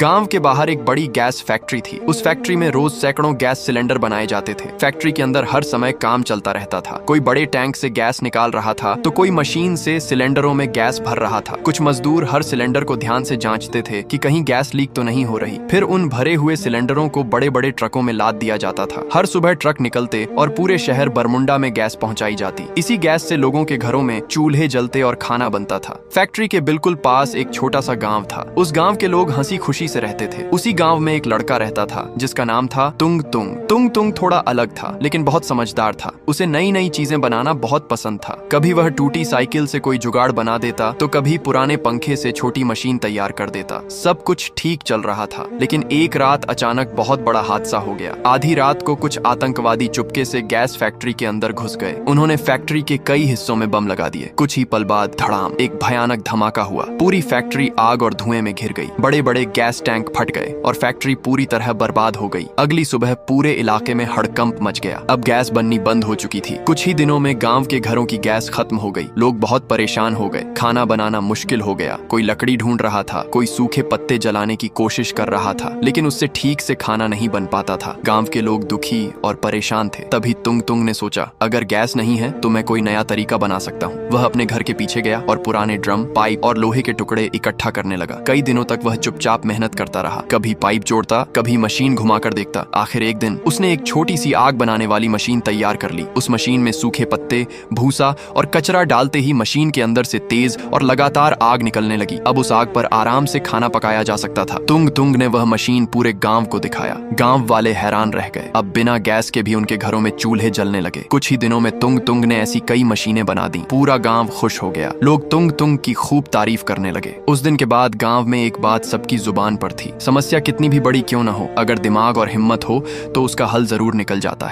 गांव के बाहर एक बड़ी गैस फैक्ट्री थी। उस फैक्ट्री में रोज सैकड़ों गैस सिलेंडर बनाए जाते थे। फैक्ट्री के अंदर हर समय काम चलता रहता था। कोई बड़े टैंक से गैस निकाल रहा था तो कोई मशीन से सिलेंडरों में गैस भर रहा था। कुछ मजदूर हर सिलेंडर को ध्यान से जांचते थे कि कहीं गैस लीक तो नहीं हो रही। फिर उन भरे हुए सिलेंडरों को बड़े बड़े ट्रकों में लाद दिया जाता था। हर सुबह ट्रक निकलते और पूरे शहर बरमुंडा में गैस पहुंचाई जाती। इसी गैस से लोगों के घरों में चूल्हे जलते और खाना बनता था। फैक्ट्री के बिल्कुल पास एक छोटा सा गांव था। उस गांव के लोग हंसी खुशी से रहते थे। उसी गांव में एक लड़का रहता था जिसका नाम था तुंग तुंग। तुंग तुंग थोड़ा अलग था लेकिन बहुत समझदार था। उसे नई नई चीजें बनाना बहुत पसंद था। कभी वह टूटी साइकिल से कोई जुगाड़ बना देता तो कभी पुराने पंखे से छोटी मशीन तैयार कर देता। सब कुछ ठीक चल रहा था लेकिन एक रात अचानक बहुत बड़ा हादसा हो गया। आधी रात को कुछ आतंकवादी चुपके से गैस फैक्ट्री के अंदर घुस गए। उन्होंने फैक्ट्री के कई हिस्सों में बम लगा दिए। कुछ ही पल बाद धड़ाम एक भयानक धमाका हुआ। पूरी फैक्ट्री आग और धुएं में घिर गई। बड़े बड़े गैस टैंक फट गए और फैक्ट्री पूरी तरह बर्बाद हो गई। अगली सुबह पूरे इलाके में हड़कंप मच गया। अब गैस बननी बंद हो चुकी थी। कुछ ही दिनों में गांव के घरों की गैस खत्म हो गई। लोग बहुत परेशान हो गए। खाना बनाना मुश्किल हो गया। कोई लकड़ी ढूंढ रहा था, कोई सूखे पत्ते जलाने की कोशिश कर रहा था लेकिन उससे ठीक से खाना नहीं बन पाता था। गांव के लोग दुखी और परेशान थे। तभी तुंग तुंग ने सोचा, अगर गैस नहीं है तो मैं कोई नया तरीका बना सकता हूँ। वह अपने घर के पीछे गया और पुराने ड्रम, पाइप और लोहे के टुकड़े इकट्ठा करने लगा। कई दिनों तक वह चुपचाप मेहनत करता रहा। कभी पाइप जोड़ता, कभी मशीन घुमाकर देखता। आखिर एक दिन उसने एक छोटी सी आग बनाने वाली मशीन तैयार कर ली। उस मशीन में सूखे पत्ते, भूसा और कचरा डालते ही मशीन के अंदर से तेज और लगातार आग निकलने लगी। अब उस आग पर आराम से खाना पकाया जा सकता था। तुंग तुंग ने वह मशीन पूरे गांव को दिखाया। गांव वाले हैरान रह गए। अब बिना गैस के भी उनके घरों में चूल्हे जलने लगे। कुछ ही दिनों में तुंग तुंग ने ऐसी कई मशीनें बना दी। पूरा गांव खुश हो गया। लोग तुंग तुंग की खूब तारीफ करने लगे। उस दिन के बाद गांव में एक बात सबकी जुबान पर थी, समस्या कितनी भी बड़ी क्यों न हो, अगर दिमाग और हिम्मत हो तो उसका हल जरूर निकल जाता है।